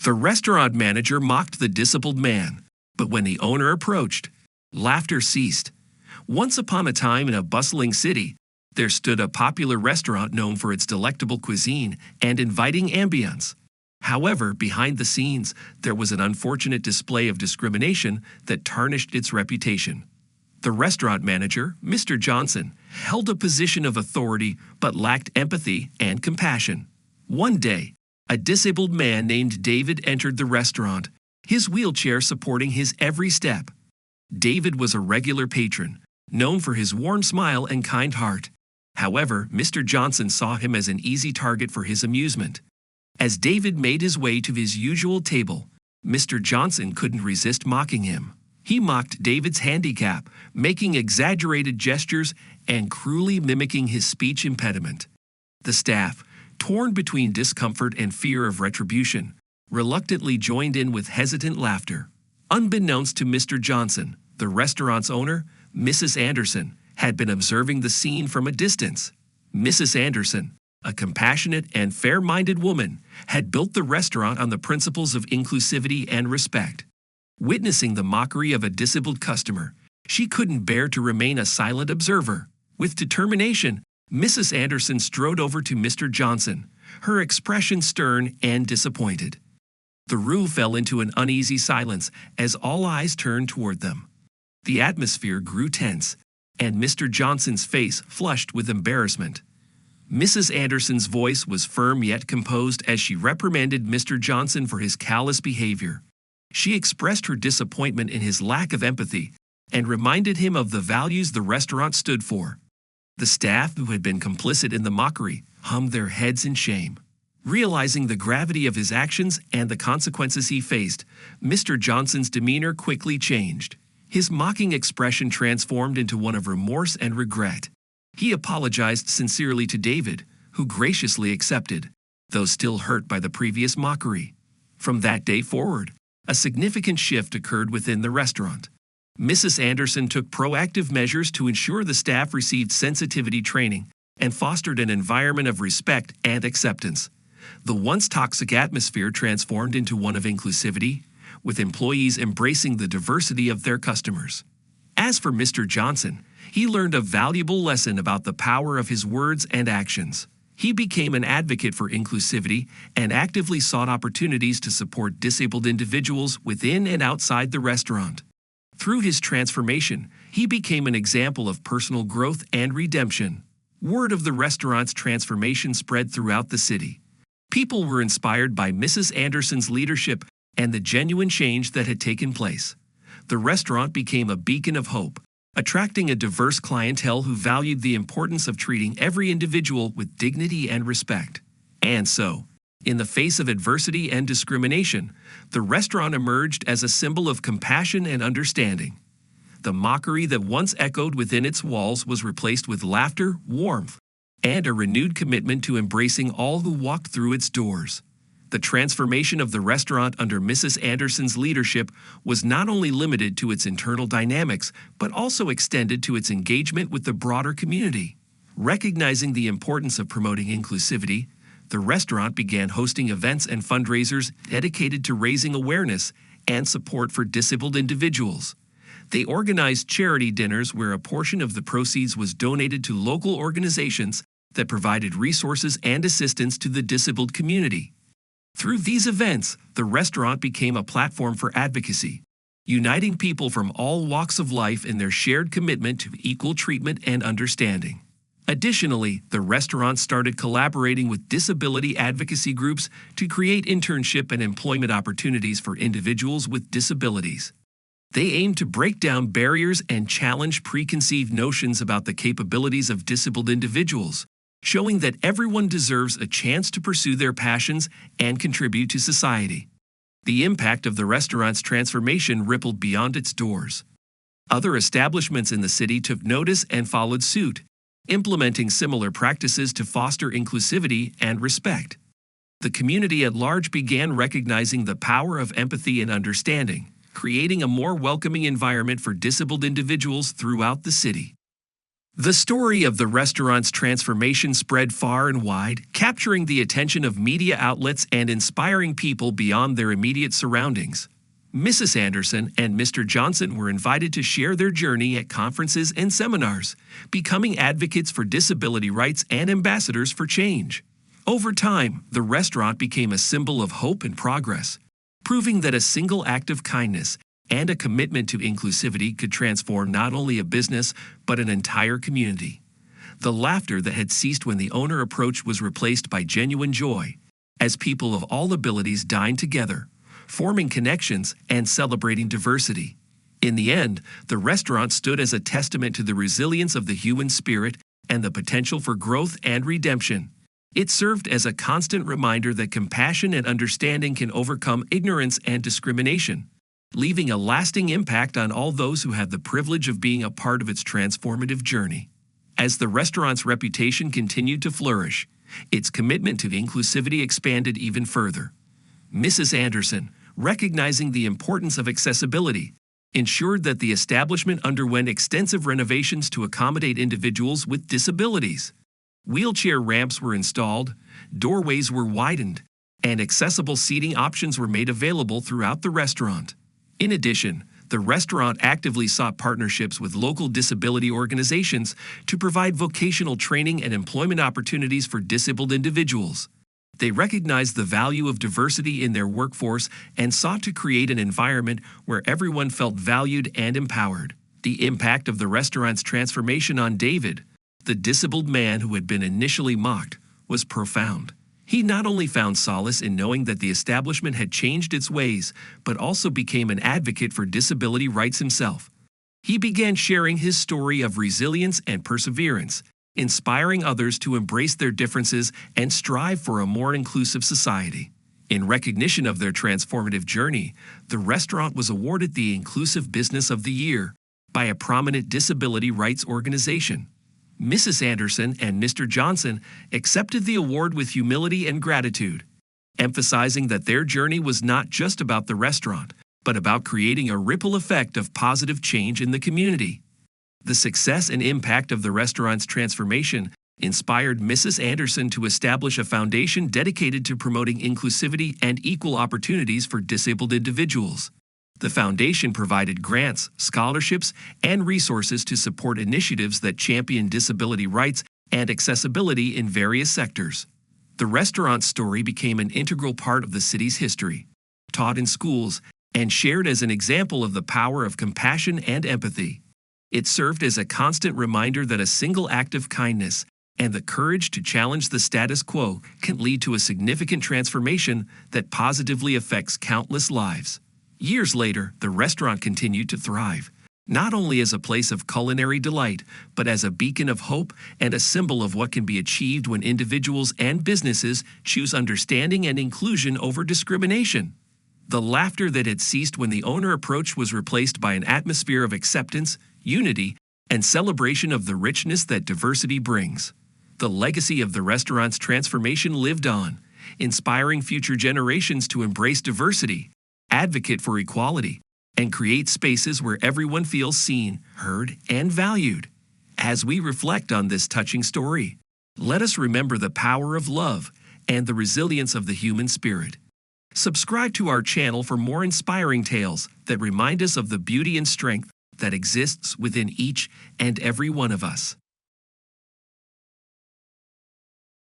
The restaurant manager mocked the disabled man, but when the owner approached, laughter ceased. Once upon a time in a bustling city, there stood a popular restaurant known for its delectable cuisine and inviting ambiance. However, behind the scenes, there was an unfortunate display of discrimination that tarnished its reputation. The restaurant manager, Mr. Johnson, held a position of authority but lacked empathy and compassion. One day, a disabled man named David entered the restaurant, his wheelchair supporting his every step. David was a regular patron, known for his warm smile and kind heart. However, Mr. Johnson saw him as an easy target for his amusement. As David made his way to his usual table, Mr. Johnson couldn't resist mocking him. He mocked David's handicap, making exaggerated gestures and cruelly mimicking his speech impediment. The staff, torn between discomfort and fear of retribution, reluctantly joined in with hesitant laughter. Unbeknownst to Mr. Johnson, the restaurant's owner, Mrs. Anderson, had been observing the scene from a distance. Mrs. Anderson, a compassionate and fair-minded woman, had built the restaurant on the principles of inclusivity and respect. Witnessing the mockery of a disabled customer, she couldn't bear to remain a silent observer. With determination, Mrs. Anderson strode over to Mr. Johnson, her expression stern and disappointed. The room fell into an uneasy silence as all eyes turned toward them. The atmosphere grew tense, and Mr. Johnson's face flushed with embarrassment. Mrs. Anderson's voice was firm yet composed as she reprimanded Mr. Johnson for his callous behavior. She expressed her disappointment in his lack of empathy and reminded him of the values the restaurant stood for. The staff, who had been complicit in the mockery, hung their heads in shame. Realizing the gravity of his actions and the consequences he faced, Mr. Johnson's demeanor quickly changed. His mocking expression transformed into one of remorse and regret. He apologized sincerely to David, who graciously accepted, though still hurt by the previous mockery. From that day forward, a significant shift occurred within the restaurant. Mrs. Anderson took proactive measures to ensure the staff received sensitivity training and fostered an environment of respect and acceptance. The once toxic atmosphere transformed into one of inclusivity, with employees embracing the diversity of their customers. As for Mr. Johnson, he learned a valuable lesson about the power of his words and actions. He became an advocate for inclusivity and actively sought opportunities to support disabled individuals within and outside the restaurant. Through his transformation, he became an example of personal growth and redemption. Word of the restaurant's transformation spread throughout the city. People were inspired by Mrs. Anderson's leadership and the genuine change that had taken place. The restaurant became a beacon of hope, attracting a diverse clientele who valued the importance of treating every individual with dignity and respect. And so, in the face of adversity and discrimination, the restaurant emerged as a symbol of compassion and understanding. The mockery that once echoed within its walls was replaced with laughter, warmth, and a renewed commitment to embracing all who walked through its doors. The transformation of the restaurant under Mrs. Anderson's leadership was not only limited to its internal dynamics, but also extended to its engagement with the broader community. Recognizing the importance of promoting inclusivity, the restaurant began hosting events and fundraisers dedicated to raising awareness and support for disabled individuals. They organized charity dinners where a portion of the proceeds was donated to local organizations that provided resources and assistance to the disabled community. Through these events, the restaurant became a platform for advocacy, uniting people from all walks of life in their shared commitment to equal treatment and understanding. Additionally, the restaurant started collaborating with disability advocacy groups to create internship and employment opportunities for individuals with disabilities. They aimed to break down barriers and challenge preconceived notions about the capabilities of disabled individuals, showing that everyone deserves a chance to pursue their passions and contribute to society. The impact of the restaurant's transformation rippled beyond its doors. Other establishments in the city took notice and followed suit, implementing similar practices to foster inclusivity and respect. The community at large began recognizing the power of empathy and understanding, creating a more welcoming environment for disabled individuals throughout the city. The story of the restaurant's transformation spread far and wide, capturing the attention of media outlets and inspiring people beyond their immediate surroundings. Mrs. Anderson and Mr. Johnson were invited to share their journey at conferences and seminars, becoming advocates for disability rights and ambassadors for change. Over time, the restaurant became a symbol of hope and progress, proving that a single act of kindness and a commitment to inclusivity could transform not only a business, but an entire community. The laughter that had ceased when the owner approached was replaced by genuine joy, as people of all abilities dined together, forming connections and celebrating diversity. In the end, the restaurant stood as a testament to the resilience of the human spirit and the potential for growth and redemption. It served as a constant reminder that compassion and understanding can overcome ignorance and discrimination, leaving a lasting impact on all those who have the privilege of being a part of its transformative journey. As the restaurant's reputation continued to flourish, its commitment to inclusivity expanded even further. Mrs. Anderson, recognizing the importance of accessibility, ensured that the establishment underwent extensive renovations to accommodate individuals with disabilities. Wheelchair ramps were installed, doorways were widened, and accessible seating options were made available throughout the restaurant. In addition, the restaurant actively sought partnerships with local disability organizations to provide vocational training and employment opportunities for disabled individuals. They recognized the value of diversity in their workforce and sought to create an environment where everyone felt valued and empowered. The impact of the restaurant's transformation on David, the disabled man who had been initially mocked, was profound. He not only found solace in knowing that the establishment had changed its ways, but also became an advocate for disability rights himself. He began sharing his story of resilience and perseverance, inspiring others to embrace their differences and strive for a more inclusive society. In recognition of their transformative journey, the restaurant was awarded the Inclusive Business of the Year by a prominent disability rights organization. Mrs. Anderson and Mr. Johnson accepted the award with humility and gratitude, emphasizing that their journey was not just about the restaurant, but about creating a ripple effect of positive change in the community. The success and impact of the restaurant's transformation inspired Mrs. Anderson to establish a foundation dedicated to promoting inclusivity and equal opportunities for disabled individuals. The foundation provided grants, scholarships, and resources to support initiatives that champion disability rights and accessibility in various sectors. The restaurant's story became an integral part of the city's history, taught in schools, and shared as an example of the power of compassion and empathy. It served as a constant reminder that a single act of kindness and the courage to challenge the status quo can lead to a significant transformation that positively affects countless lives. Years later, the restaurant continued to thrive, not only as a place of culinary delight, but as a beacon of hope and a symbol of what can be achieved when individuals and businesses choose understanding and inclusion over discrimination. The laughter that had ceased when the owner approached was replaced by an atmosphere of acceptance, unity, and celebration of the richness that diversity brings. The legacy of the restaurant's transformation lived on, inspiring future generations to embrace diversity, advocate for equality, and create spaces where everyone feels seen, heard, and valued. As we reflect on this touching story, let us remember the power of love and the resilience of the human spirit. Subscribe to our channel for more inspiring tales that remind us of the beauty and strength that exists within each and every one of us.